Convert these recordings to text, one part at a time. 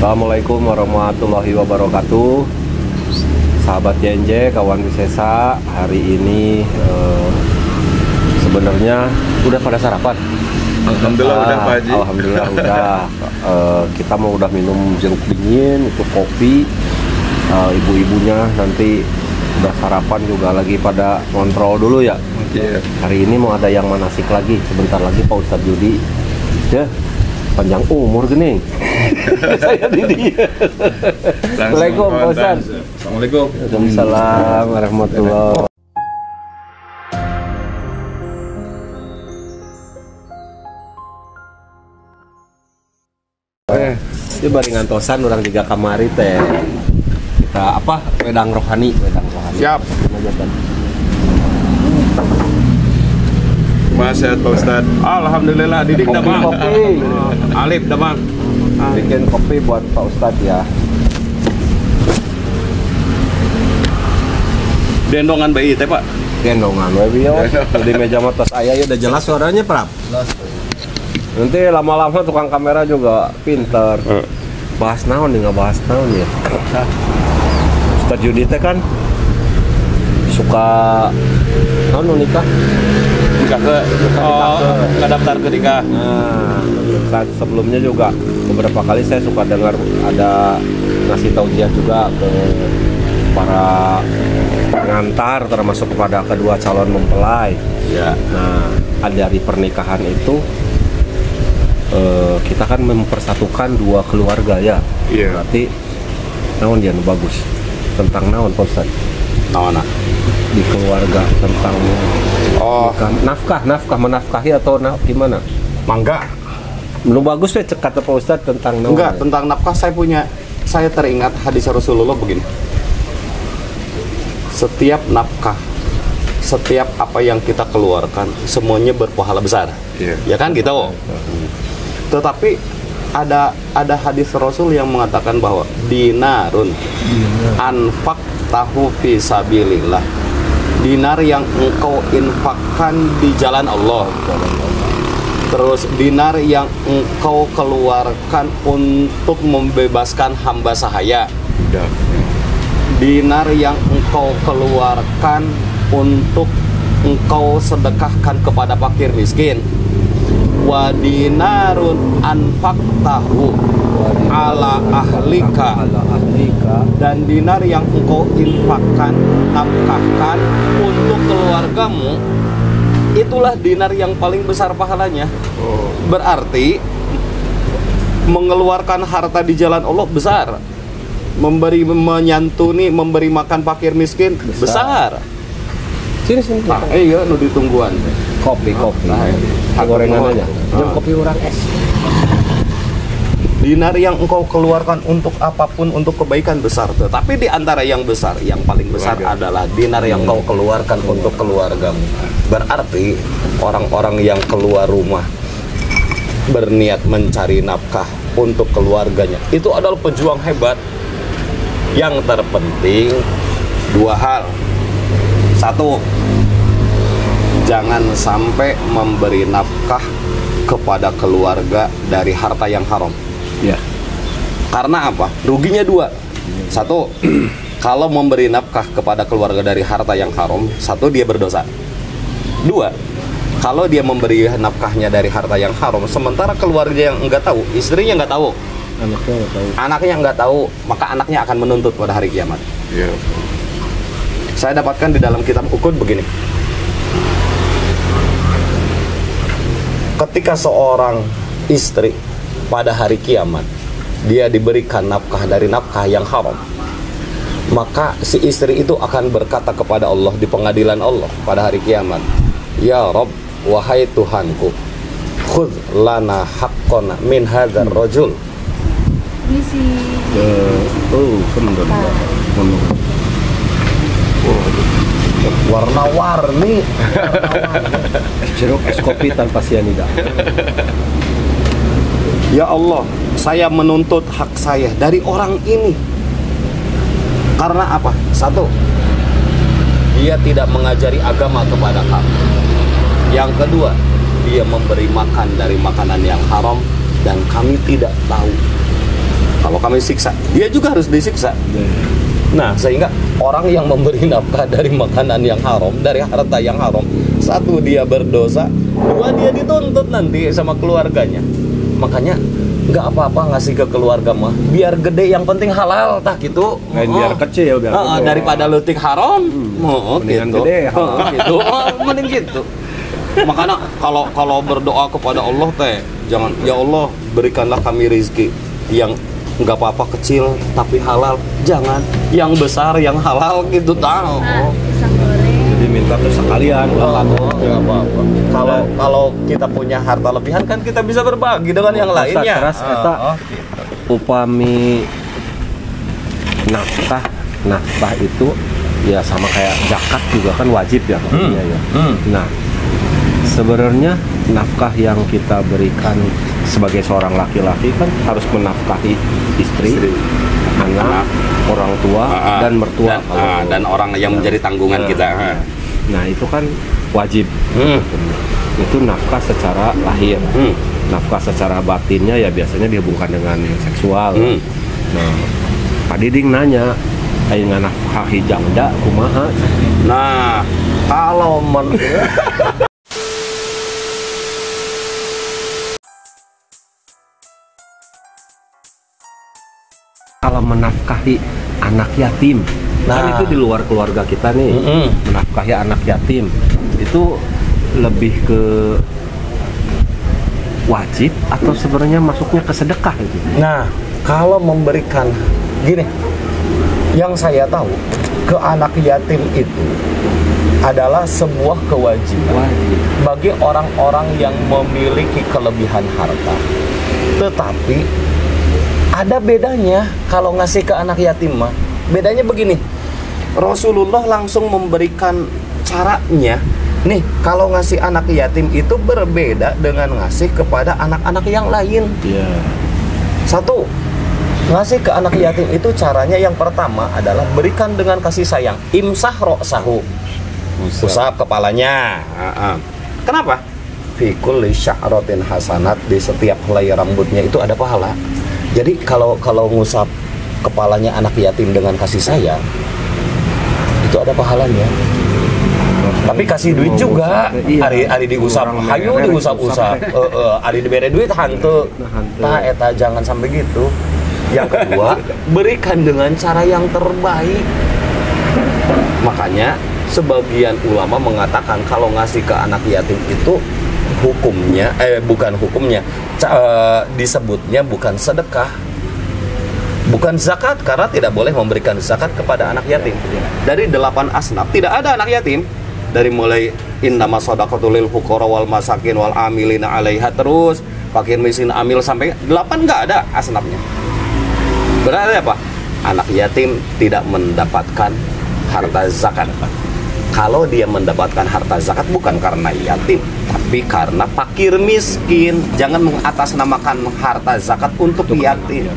Assalamualaikum warahmatullahi wabarakatuh. Sahabat JNJ, kawan Wisesa, hari ini sebenarnya udah pada sarapan? Alhamdulillah udah Pak Haji. Alhamdulillah udah. Kita mau udah minum jeruk dingin, itu kopi. Ibu-ibunya nanti udah sarapan juga lagi pada kontrol dulu ya. Iya. Hari ini mau ada yang manasik lagi, sebentar lagi Pak Ustadz Yudi. Ya, panjang umur gini. Saya di dia. Assalamualaikum Pak Ustadz. Assalamualaikum. Waalaikumsalam warahmatullahi wabarakatuh. Ini bari ngantosan orang tiga kamari teh. Kita apa? Wedang rohani. Siap. Mas sehat Pak Ustad. Alhamdulillah, Didik Kopi, damang. kopi. Alif damang. Bikin kopi buat Pak Ustadz ya. Dendongan bayi teh Pak. Gendongan we yo. Di meja motos ayah ya udah jelas suaranya, Prap. Nanti lama-lama tukang kamera juga pinter. Bahas naon nih, nggak bahas naon ya. Ustadz Yudi teh kan suka naon nikah. Nggak daftar ke nikah. Nah, saat sebelumnya juga beberapa kali saya suka dengar ada ngasih tausiah juga ke para pengantar, termasuk kepada kedua calon mempelai. Ya. Nah, dari pernikahan itu kita kan mempersatukan dua keluarga ya. Iya. Berarti naon dia bagus tentang naon Pak Ustadz? Naon Di keluarga tentang Oh, nafkah menafkahi atau gimana? mangga. Belum bagus ya kata Pak Ustadz tentang naon? Enggak, tentang nafkah saya teringat hadis Rasulullah begini. Setiap nafkah, setiap apa yang kita keluarkan, semuanya berpahala besar. Iya. Ya kan gitu. Tetapi ada hadis Rasul yang mengatakan bahwa dinarun anfaq tahu fi sabilillah. Dinar yang engkau infakkan di jalan Allah. Terus dinar yang engkau keluarkan untuk membebaskan hamba sahaya. Udah. Dinar yang engkau keluarkan untuk engkau sedekahkan kepada fakir miskin. Wa dinarun anfaqtahu ala ahlika. Dan dinar yang engkau infakkan, nafkahkan untuk keluargamu, itulah dinar yang paling besar pahalanya. Berarti mengeluarkan harta di jalan Allah besar, menyantuni, memberi makan fakir miskin besar. Sini. Nah, iya nu ditungguan. Kopi. Nah, Gorengan aja. Jam Nah. kopi orang es. Dinar yang engkau keluarkan untuk apapun, untuk kebaikan besar. Tetapi di antara yang besar, yang paling besar adalah dinar yang engkau keluarkan untuk keluargamu. Berarti orang-orang yang keluar rumah berniat mencari nafkah untuk keluarganya, itu adalah pejuang hebat. Yang terpenting dua hal. Satu, jangan sampai memberi nafkah kepada keluarga dari harta yang haram. Ya. Karena apa? Ruginya dua. Satu, kalau memberi nafkah kepada keluarga dari harta yang haram, satu, dia berdosa. Dua, kalau dia memberi nafkahnya dari harta yang haram, sementara keluarga yang enggak tahu, istrinya enggak tahu, anaknya enggak tahu, maka anaknya akan menuntut pada hari kiamat. Iya. Saya dapatkan di dalam kitab Uqud begini. Ketika seorang istri pada hari kiamat dia diberikan nafkah dari nafkah yang haram, maka si istri itu akan berkata kepada Allah di pengadilan Allah pada hari kiamat, ya Rabb, wahai Tuhanku, khudh lana haqqana min hadzal rajul. Warna-warni. Jeruk es kopi tanpa sianida. Ya Allah, saya menuntut hak saya dari orang ini. Karena apa? Satu, dia tidak mengajari agama kepada kamu. Yang kedua, dia memberi makan dari makanan yang haram dan kami tidak tahu. Kalau kami siksa, dia juga harus disiksa. Nah, sehingga orang yang memberi nafkah dari makanan yang haram, dari harta yang haram, satu dia berdosa, dua dia dituntut nanti sama keluarganya. Makanya nggak apa-apa ngasih ke keluarga mah, biar gede yang penting halal tah gitu. Biar kecil biar gede. Daripada leutik haram, mendingan gitu. gede halal. Gitu. Mending gitu. Makanya kalau berdoa kepada Allah teh, jangan ya Allah berikanlah kami rezeki yang nggak apa-apa kecil tapi halal, jangan yang besar yang halal gitu tahu. Pisang goreng. Jadi minta tuh sekalian. Nggak apa-apa. Kalau kita punya harta lebihan kan kita bisa berbagi dengan yang lainnya. Keras eta upami nafkah itu ya sama kayak zakat juga kan wajib ya maksudnya ya. Nah, sebenarnya nafkah yang kita berikan sebagai seorang laki-laki kan harus menafkahi istri, anak, orang tua dan mertua dan orang yang menjadi tanggungan kita. Nah, itu kan wajib. Itu nafkah secara lahir. Nafkah secara batinnya ya biasanya dihubungkan dengan yang seksual. Nah, Pak Diding nanya, ayo nafkahi jangda kumaha? Nah, kalau kalau menafkahi anak yatim, kan itu di luar keluarga kita nih. Menafkahi anak yatim itu lebih ke wajib atau sebenarnya masuknya ke sedekah itu? Nah, kalau memberikan gini, yang saya tahu ke anak yatim itu adalah sebuah kewajiban bagi orang-orang yang memiliki kelebihan harta. Tetapi ada bedanya kalau ngasih ke anak yatim mah. Bedanya begini, Rasulullah langsung memberikan caranya. Nih, kalau ngasih anak yatim itu berbeda dengan ngasih kepada anak-anak yang lain. Satu, ngasih ke anak yatim itu caranya yang pertama adalah berikan dengan kasih sayang. Imsah ra'sahu, usap kepalanya. Kenapa? Fi kulli sya'ratin hasanat, di setiap helai rambutnya itu ada pahala. Jadi kalau ngusap kepalanya anak yatim dengan kasih sayang, itu ada pahalanya. Tapi kasih duit juga. Ari diusap, hayu diusap-usap. Ari diberi duit hantu. Nah, eta jangan sampai gitu. Yang kedua, berikan dengan cara yang terbaik. Makanya sebagian ulama mengatakan kalau ngasih ke anak yatim itu hukumnya, bukan hukumnya, disebutnya bukan sedekah, bukan zakat, karena tidak boleh memberikan zakat kepada anak yatim. Dari 8 asnaf tidak ada anak yatim. Dari mulai innama shadaqatul lil fuqara wal masakin wal amilina 'alaiha, terus fakir miskin amil sampai 8 nggak ada asnafnya. Berarti apa? Anak yatim tidak mendapatkan harta zakat. Kalau dia mendapatkan harta zakat bukan karena yatim, tapi karena fakir miskin. Jangan mengatasnamakan harta zakat untuk yatim.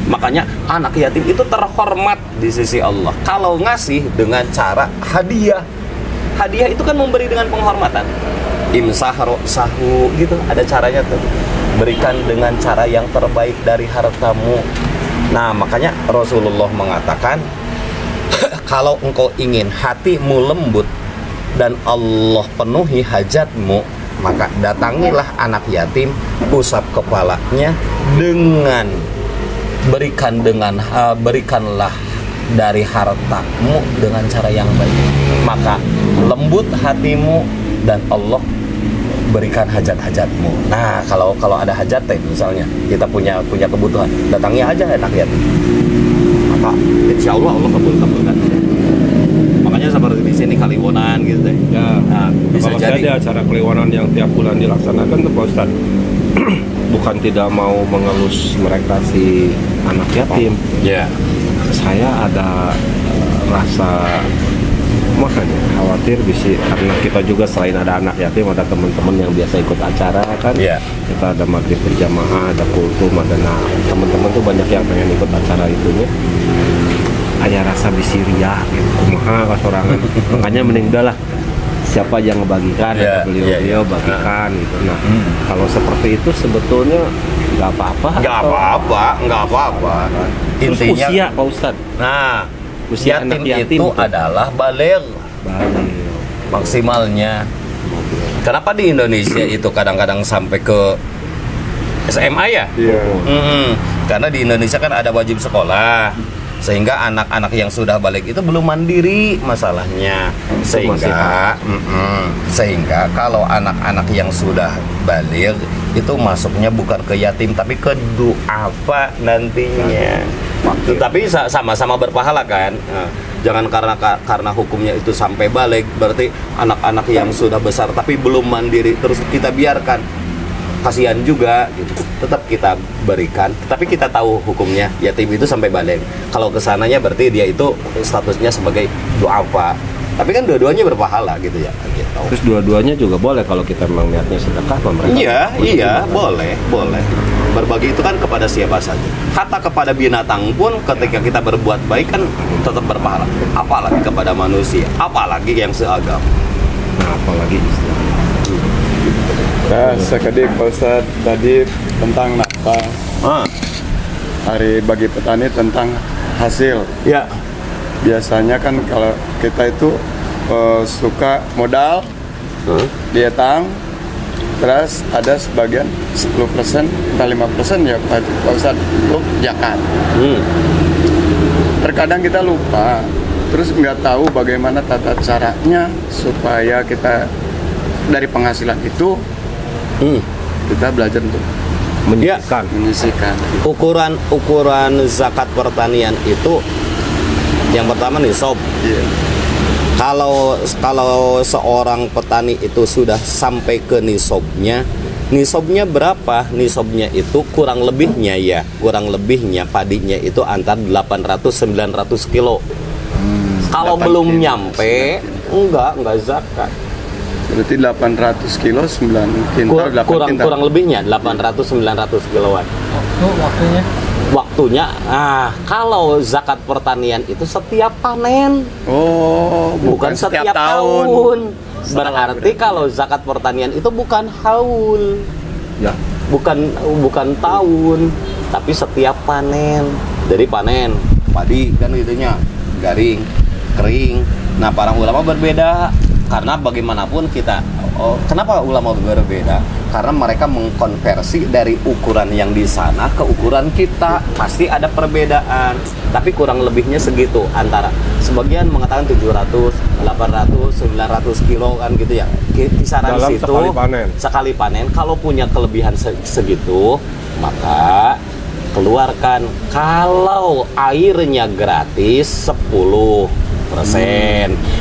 Makanya anak yatim itu terhormat di sisi Allah kalau ngasih dengan cara hadiah. Hadiah itu kan memberi dengan penghormatan. Imsah ra'sahu gitu, ada caranya tuh. Berikan dengan cara yang terbaik dari hartamu. Nah, makanya Rasulullah mengatakan kalau engkau ingin hatimu lembut dan Allah penuhi hajatmu, maka datangilah anak yatim, usap kepalanya dengan berikanlah dari hartamu dengan cara yang baik, maka lembut hatimu dan Allah berikan hajat-hajatmu. Nah, kalau ada hajat misalnya kita punya kebutuhan, datangi aja anak yatim, maka insya Allah kabulkan. Makanya seperti di sini Kliwonan gitu deh. Ya, nah, bisa kalau jadi ada acara Kliwonan yang tiap bulan dilaksanakan tuh Pak Ustadz, bukan tidak mau mengelus mereka si anak yatim. Ya. Saya ada rasa makanya khawatir bisa, karena kita juga selain ada anak yatim ada teman-teman yang biasa ikut acara kan. Kita ada maghrib berjamaah, ada kultum, ada teman-teman tuh banyak yang pengen ikut acara itunya. Ada rasa bisi ria gitu, kumaha kasorangan. Makanya mending udahlah siapa yang ngebagikan, beliau bagikan gitu. Nah, kalau seperti itu sebetulnya nggak apa-apa. Nggak apa-apa. Terus Intinya, usia Pak Ustad. nah, Usia yatim anak yatim itu tuh. adalah baligh Balik. maksimalnya. Kenapa di Indonesia itu kadang-kadang sampai ke SMA ya? Iya. Karena di Indonesia kan ada wajib sekolah, sehingga anak-anak yang sudah balik itu belum mandiri masalahnya. Sehingga kalau anak-anak yang sudah balik itu masuknya bukan ke yatim tapi ke duafa nantinya. Tetapi sama-sama berpahala kan. Nah, jangan karena hukumnya itu sampai balik berarti anak-anak yang sudah besar tapi belum mandiri terus kita biarkan, kasihan juga gitu. Tetap kita berikan, tapi kita tahu hukumnya yatim itu sampai balik. Kalau kesananya berarti dia itu statusnya sebagai duafa, tapi kan dua-duanya berpahala gitu ya gitu. Terus dua-duanya juga boleh kalau kita memang niatnya sedekah sama mereka. Iya, boleh. Berbagi itu kan kepada siapa saja. Hatta kepada binatang pun ketika kita berbuat baik kan tetap berpahala. Apalagi kepada manusia, apalagi yang seagama. Nah, apalagi Islam. Nah, sekedik Pak Ustadz tadi tentang nafkah. Hari bagi petani tentang hasil. Ya. Biasanya kan kalau kita itu suka modal, dietang, terus ada sebagian 10% atau 5% ya Pak Ustadz untuk zakat. Terkadang kita lupa, terus nggak tahu bagaimana tata caranya supaya kita dari penghasilan itu kita belajar untuk menyisihkan. Ukuran zakat pertanian itu yang pertama nisab. Kalau seorang petani itu sudah sampai ke nisabnya berapa? Nisabnya itu kurang lebihnya padinya itu antar 800-900 kilo. Kalau belum nyampe, enggak zakat. Berarti 800 kilo 9 kintal, 8 kintal. Kurang lebihnya 800-900 kiloan. Waktunya, kalau zakat pertanian itu setiap panen. Oh, Bukan setiap tahun. Berarti kalau zakat pertanian itu bukan haul. Ya. Bukan tahun, tapi setiap panen. Jadi panen padi kan itunya garing, kering. Nah, para ulama berbeda karena bagaimanapun kenapa ulama berbeda? Karena mereka mengkonversi dari ukuran yang di sana ke ukuran kita. Pasti ada perbedaan, tapi kurang lebihnya segitu. Antara sebagian mengatakan 700, 800, 900 kilo kan gitu ya. Kisaran dalam situ sekali panen. Kalau punya kelebihan segitu, maka keluarkan. Kalau airnya gratis 10%.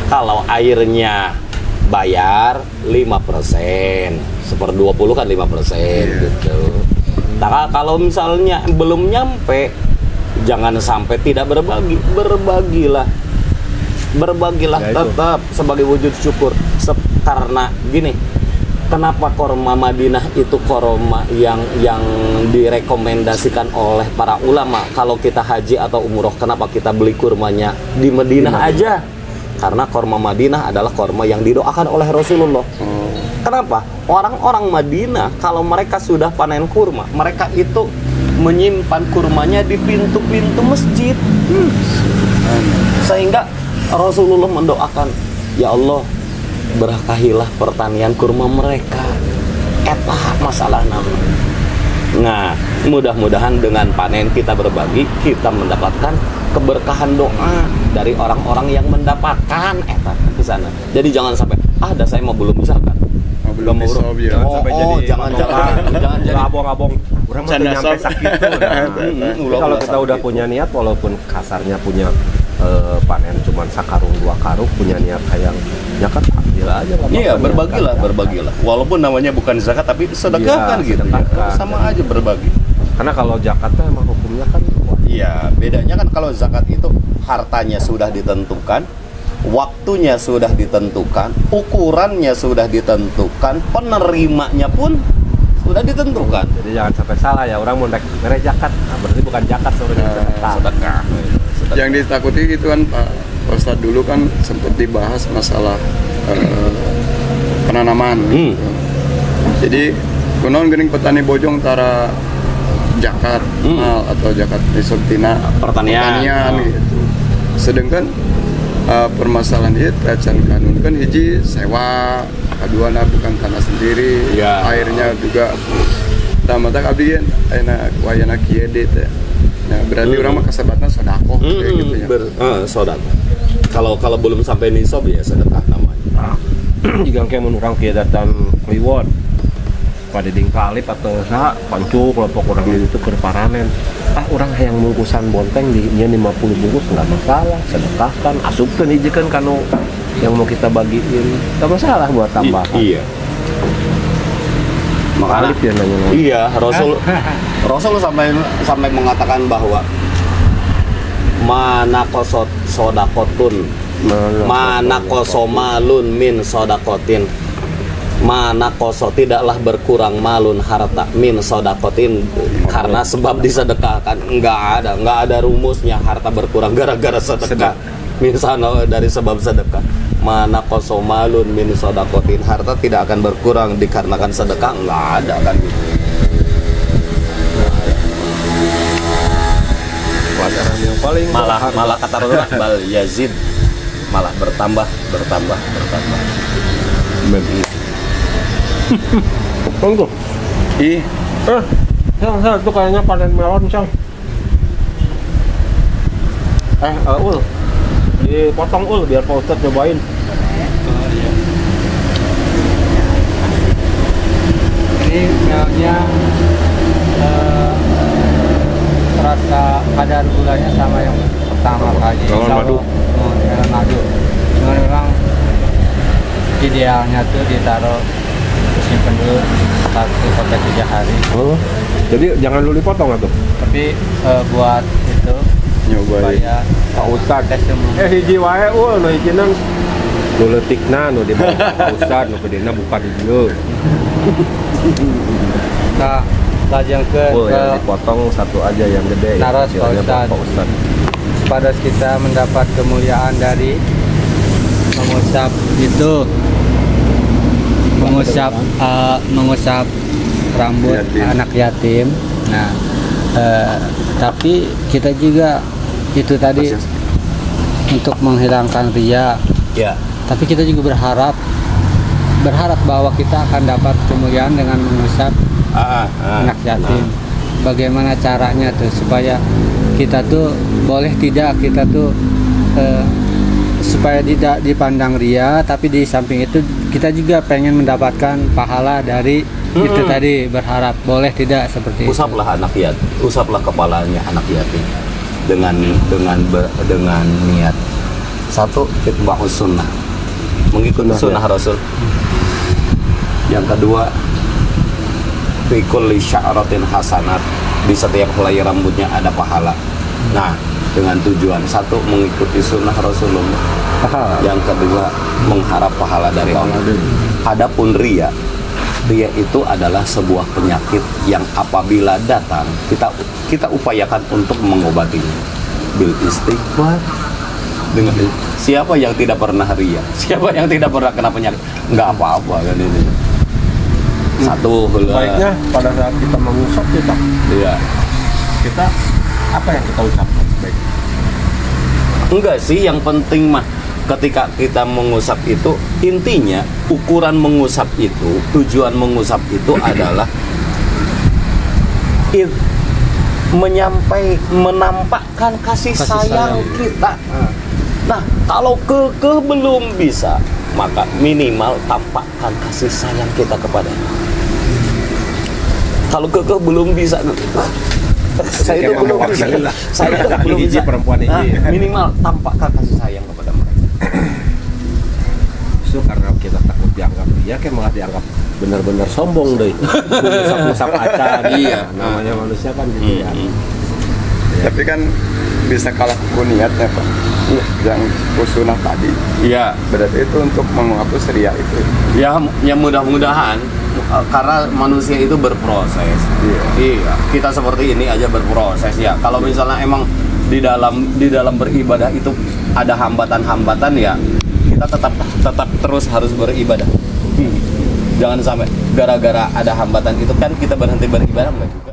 Kalau airnya bayar 5%, 1/20 kan 5% gitu. Nah, kalau misalnya belum nyampe, jangan sampai tidak berbagilah ya, tetap sebagai wujud syukur. Karena gini, kenapa korma Madinah itu korma yang direkomendasikan oleh para ulama? Kalau kita haji atau umroh, kenapa kita beli kurmanya di Madinah aja? Karena korma Madinah adalah korma yang didoakan oleh Rasulullah. Kenapa? Orang-orang Madinah kalau mereka sudah panen kurma, mereka itu menyimpan kurmanya di pintu-pintu masjid. Sehingga Rasulullah mendoakan, ya Allah, berkahilah pertanian kurma mereka. Eta masalah nama. Nah, mudah-mudahan dengan panen kita berbagi, kita mendapatkan keberkahan doa dari orang-orang yang mendapatkan eta ke sana. Jadi jangan sampai dah saya mau belum zakat. Belum nisab ya. Jangan jadi abong-abong. Orang masih nyampe sakit tuh. Kalau kita udah punya niat, walaupun kasarnya punya panen cuman sakarung 2 karung, punya niat kayak zakat, ambil aja. Iya, berbagilah. Walaupun namanya bukan zakat tapi sedekah kan gitu. Sama aja berbagi. Karena kalau zakat emang hukumnya kan iya, bedanya kan kalau zakat itu hartanya sudah ditentukan, waktunya sudah ditentukan, ukurannya sudah ditentukan, penerimanya pun sudah ditentukan. Jadi jangan sampai salah ya, orang mau merek zakat, berarti bukan zakat sebenarnya, sedekah. Yang ditakuti gitu kan Pak Ustadz, dulu kan sempat dibahas masalah penanaman. Jadi kunaon geuning petani bojong tara Jakar mal atau Jakar nisab tina Pertanian. gitu. Sedangkan permasalahan itu acan kanun kan hiji sewa, kedua bukan tanah sendiri, Ya. airnya juga tamatan abdi kan enak wayana kieu teh. Nah, berarti orang mah kasabatna sedekah kayak gitu ya. Sedekah. Kalau belum sampai nisab ya sedekah namanya. Jika kayak menurang kiadatan kliwon pada ding kalip atau sa pancu kelompok orang itu ke paranen orang yang bungkusan bonteng di 50 bungkus nggak masalah, sedekahkan, asupkan ijikan kanu yang mau kita bagiin nggak masalah buat tambahan. Iya. Makanya Kalip dia nanya. iya, Rasul sampai mengatakan bahwa mana kosot sodakotun, mana kosomalun min sodakotin, mana koso tidaklah berkurang malun harta min sodakotin, karena sebab disedekahkan. Nggak ada rumusnya harta berkurang gara-gara sedekah. Misalnya dari sebab sedekah, mana koso malun min sodakotin, harta tidak akan berkurang dikarenakan sedekah. Nggak ada kan gitu. Pelajaran yang paling Malah kata Rasulullah bal yazid, malah bertambah. tunggu Ih, Sang, itu kayaknya panen melon, Sang. Ul, dipotong Ul, biar Pak Ustadz cobain. Ini melonnya rasa kadar gulanya sama yang pertama kali. Melon madu. Melon madu. Cuman memang idealnya tuh ditaruh simpen dulu 1-3 hari. Oh, jadi jangan dulu dipotong atau? Tapi buat itu nyobain. supaya Pak Ustadz. tes semua. Hiji wae Ul, nu hijina nu leutikna nu di bawah Pak Ustadz, nu gedena buka di dieu. Nah, lanjutkan Ul, ke yang dipotong satu aja yang gede. Naras, yang kecilnya buat Pak Pak Ustadz. pada kita mendapat kemuliaan dari mengusap itu, mengusap rambut Yatim. anak yatim. Nah, tapi kita juga itu tadi untuk menghilangkan ria. Ya. Tapi kita juga berharap bahwa kita akan dapat kemuliaan dengan mengusap anak yatim. Bagaimana caranya tuh supaya kita tuh boleh tidak kita tuh supaya tidak dipandang ria, tapi di samping itu kita juga pengen mendapatkan pahala dari itu tadi, berharap boleh tidak seperti Usaplah anak yatim, usaplah kepalanya anak yatim dengan niat satu, itba'us sunnah, mengikuti sunnah Rasul. Yang kedua, fi kulli sya'ratin hasanat, di setiap helai rambutnya ada pahala. Nah, dengan tujuan satu, mengikuti sunnah Rasulullah. Yang kedua, mengharap pahala dari Allah. Adapun ria itu adalah sebuah penyakit yang apabila datang kita upayakan untuk mengobatinya bil istighfar. Dengan siapa yang tidak pernah ria, siapa yang tidak pernah kena penyakit, nggak apa-apa kan ini. Satu Baiknya pada saat kita mengusap iya. kita apa yang kita ucapkan sebaiknya? Enggak sih, yang penting mah ketika kita mengusap itu, intinya ukuran mengusap itu, tujuan mengusap itu adalah menampakkan kasih sayang kita. Nah, kalau kekeh belum bisa, maka minimal tampakkan kasih sayang kita kepadanya. Kalau kekeh belum bisa, saya itu belum bisa, saya itu belum bisa. Perempuan ini Minimal tampakkan kasih sayang kepada mereka. itu karena kita takut dianggap dia kayak malah dianggap benar-benar sombong deh. Musap-musap acan. Iya. Namanya manusia kan gitu ya. Tapi kan bisa kalah ku niatnya Pak. Yang usunah tadi. Iya. Berarti itu untuk menghapus ria itu. Ya mudah-mudahan, karena manusia itu berproses. Iya. Kita seperti ini aja berproses ya. Kalau misalnya emang di dalam beribadah itu ada hambatan-hambatan, ya kita tetap terus harus beribadah. Jangan sampai gara-gara ada hambatan itu kan kita berhenti beribadah, enggak juga.